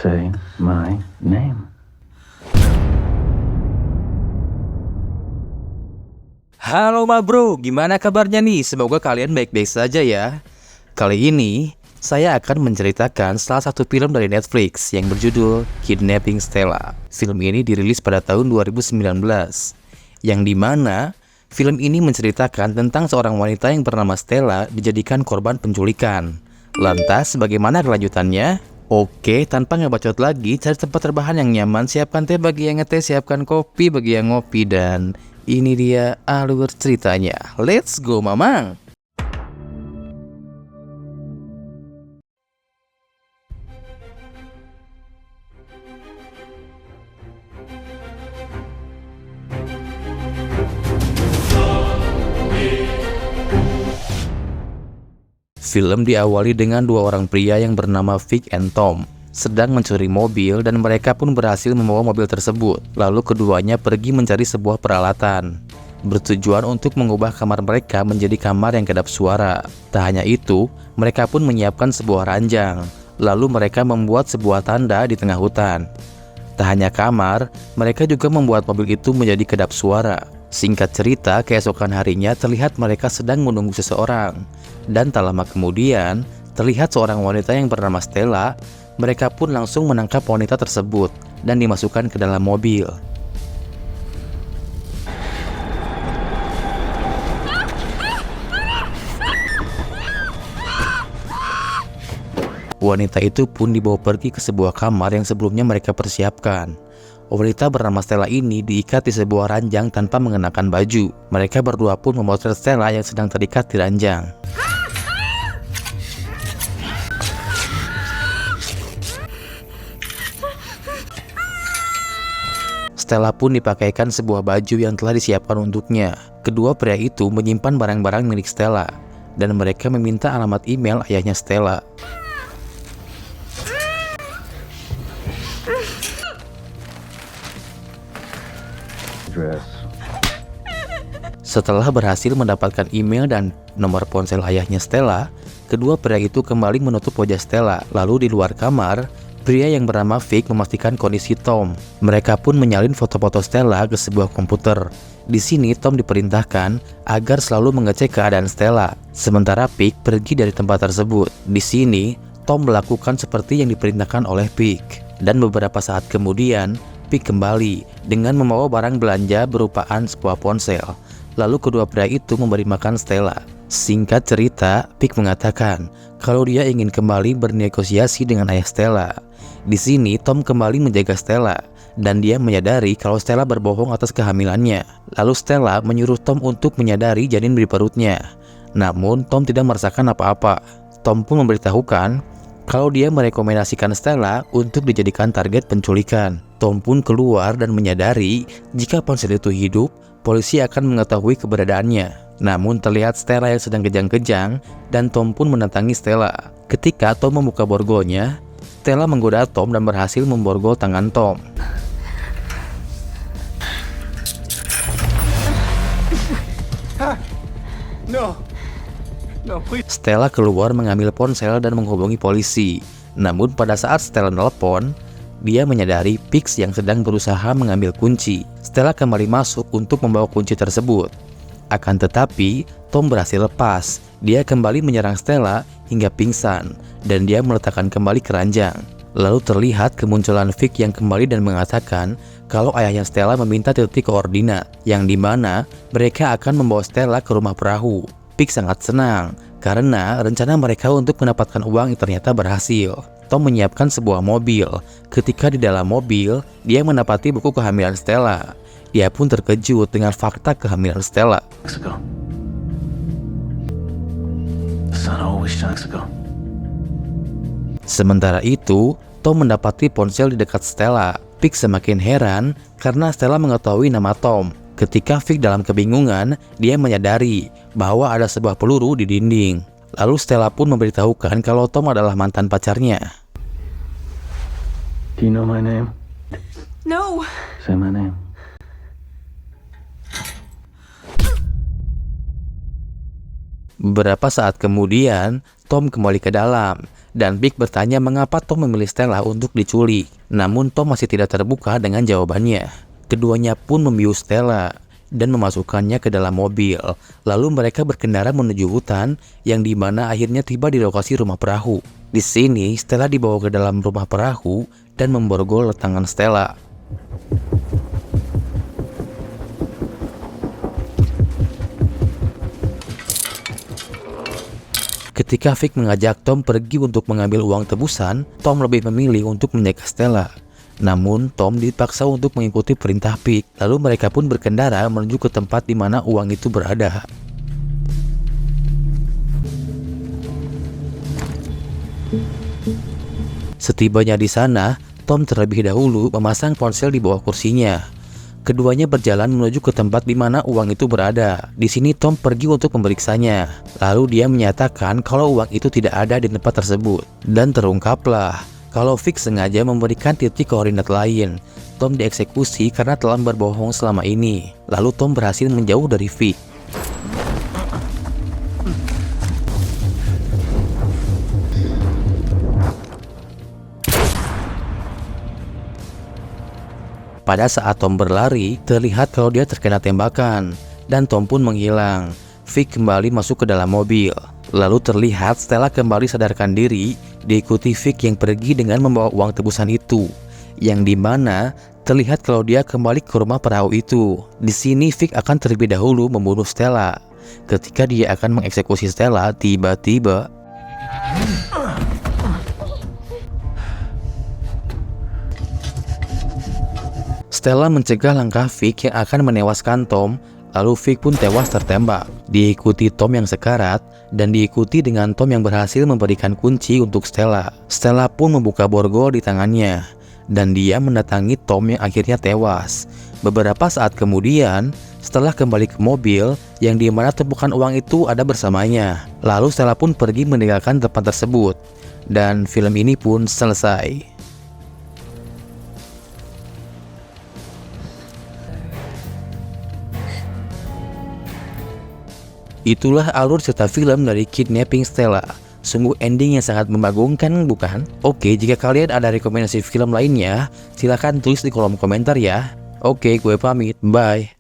Say my name. Halo ma bro, gimana kabarnya nih? Semoga kalian baik-baik saja ya. Kali ini, saya akan menceritakan salah satu film dari Netflix yang berjudul Kidnapping Stella. Film ini dirilis pada tahun 2019, yang dimana film ini menceritakan tentang seorang wanita yang bernama Stella dijadikan korban penculikan. Lantas, bagaimana kelanjutannya? Oke, tanpa ngebacot lagi, cari tempat terbahan yang nyaman, siapkan teh bagi yang ngeteh, siapkan kopi bagi yang ngopi, dan ini dia alur ceritanya. Let's go, Mamang! Film diawali dengan dua orang pria yang bernama Vic and Tom sedang mencuri mobil dan mereka pun berhasil membawa mobil tersebut. Lalu keduanya pergi mencari sebuah peralatan bertujuan untuk mengubah kamar mereka menjadi kamar yang kedap suara. Tak hanya itu, mereka pun menyiapkan sebuah ranjang. Lalu mereka membuat sebuah tanda di tengah hutan. Tak hanya kamar, mereka juga membuat mobil itu menjadi kedap suara. Singkat cerita, keesokan harinya terlihat mereka sedang menunggu seseorang. Dan tak lama kemudian, terlihat seorang wanita yang bernama Stella. Mereka pun langsung menangkap wanita tersebut dan dimasukkan ke dalam mobil. Wanita itu pun dibawa pergi ke sebuah kamar yang sebelumnya mereka persiapkan. Wanita bernama Stella ini diikat di sebuah ranjang tanpa mengenakan baju. Mereka berdua pun memotret Stella yang sedang terikat di ranjang. Stella pun dipakaikan sebuah baju yang telah disiapkan untuknya. Kedua pria itu menyimpan barang-barang milik Stella, dan mereka meminta alamat email ayahnya Stella. Setelah berhasil mendapatkan email dan nomor ponsel ayahnya Stella, kedua pria itu kembali menutup wajah Stella. Lalu di luar kamar, pria yang bernama Vic memastikan kondisi Tom. Mereka pun menyalin foto-foto Stella ke sebuah komputer. Di sini Tom diperintahkan agar selalu mengecek keadaan Stella, sementara Vic pergi dari tempat tersebut. Di sini Tom melakukan seperti yang diperintahkan oleh Vic, dan beberapa saat kemudian Vic kembali dengan membawa barang belanja berupaan sebuah ponsel. Lalu kedua pria itu memberi makan Stella. Singkat cerita, Vic mengatakan kalau dia ingin kembali bernegosiasi dengan ayah Stella. Di sini Tom kembali menjaga Stella dan dia menyadari kalau Stella berbohong atas kehamilannya. Lalu Stella menyuruh Tom untuk menyadari janin di perutnya. Namun Tom tidak merasakan apa-apa. Tom pun memberitahukan kalau dia merekomendasikan Stella untuk dijadikan target penculikan. Tom pun keluar dan menyadari jika ponsel itu hidup, polisi akan mengetahui keberadaannya. Namun terlihat Stella yang sedang kejang-kejang dan Tom pun mendatangi Stella. Ketika Tom membuka borgolnya, Stella menggoda Tom dan berhasil memborgol tangan Tom. Stella keluar mengambil ponsel dan menghubungi polisi. Namun pada saat Stella nelpon, dia menyadari Pix yang sedang berusaha mengambil kunci. Stella kembali masuk untuk membawa kunci tersebut. Akan tetapi, Tom berhasil lepas. Dia kembali menyerang Stella hingga pingsan, dan dia meletakkan kembali keranjang. Lalu terlihat kemunculan Vic yang kembali dan mengatakan kalau ayahnya Stella meminta titik koordinat, yang dimana mereka akan membawa Stella ke rumah perahu. Vic sangat senang karena rencana mereka untuk mendapatkan uang ternyata berhasil. Tom menyiapkan sebuah mobil. Ketika di dalam mobil, dia mendapati buku kehamilan Stella. Dia pun terkejut dengan fakta kehamilan Stella. Mexico. The sun always shines Mexico. Sementara itu, Tom mendapati ponsel di dekat Stella. Vic semakin heran karena Stella mengetahui nama Tom. Ketika Vic dalam kebingungan, dia menyadari bahwa ada sebuah peluru di dinding. Lalu Stella pun memberitahukan kalau Tom adalah mantan pacarnya. Do you know my name? No. Say my name. Beberapa saat kemudian, Tom kembali ke dalam, dan Vic bertanya mengapa Tom memilih Stella untuk diculik. Namun Tom masih tidak terbuka dengan jawabannya. Keduanya pun membius Stella dan memasukkannya ke dalam mobil. Lalu mereka berkendara menuju hutan, yang dimana akhirnya tiba di lokasi rumah perahu. Di sini, Stella dibawa ke dalam rumah perahu dan memborgol tangan Stella. Ketika Vic mengajak Tom pergi untuk mengambil uang tebusan, Tom lebih memilih untuk menjaga Stella. Namun, Tom dipaksa untuk mengikuti perintah Vic. Lalu mereka pun berkendara menuju ke tempat di mana uang itu berada. Setibanya di sana, Tom terlebih dahulu memasang ponsel di bawah kursinya. Keduanya berjalan menuju ke tempat di mana uang itu berada. Di sini Tom pergi untuk memeriksanya. Lalu dia menyatakan kalau uang itu tidak ada di tempat tersebut. Dan terungkaplah kalau Vic sengaja memberikan titik koordinat lain. Tom dieksekusi karena telah berbohong selama ini. Lalu Tom berhasil menjauh dari Vic. Pada saat Tom berlari, terlihat kalau dia terkena tembakan, dan Tom pun menghilang. Vic kembali masuk ke dalam mobil. Lalu terlihat Stella kembali sadarkan diri, diikuti Vic yang pergi dengan membawa uang tebusan itu, yang dimana terlihat kalau dia kembali ke rumah perahu itu. Di sini Vic akan terlebih dahulu membunuh Stella. Ketika dia akan mengeksekusi Stella, tiba-tiba Stella mencegah langkah Vic yang akan menewaskan Tom, lalu Vic pun tewas tertembak. Diikuti Tom yang sekarat, dan diikuti dengan Tom yang berhasil memberikan kunci untuk Stella. Stella pun membuka borgol di tangannya, dan dia mendatangi Tom yang akhirnya tewas. Beberapa saat kemudian, Stella kembali ke mobil, yang dimana tumpukan uang itu ada bersamanya. Lalu Stella pun pergi meninggalkan tempat tersebut, dan film ini pun selesai. Itulah alur cerita film dari Kidnapping Stella. Sungguh ending yang sangat membagongkan, bukan? Oke, jika kalian ada rekomendasi film lainnya, silahkan tulis di kolom komentar ya. Oke, gue pamit. Bye.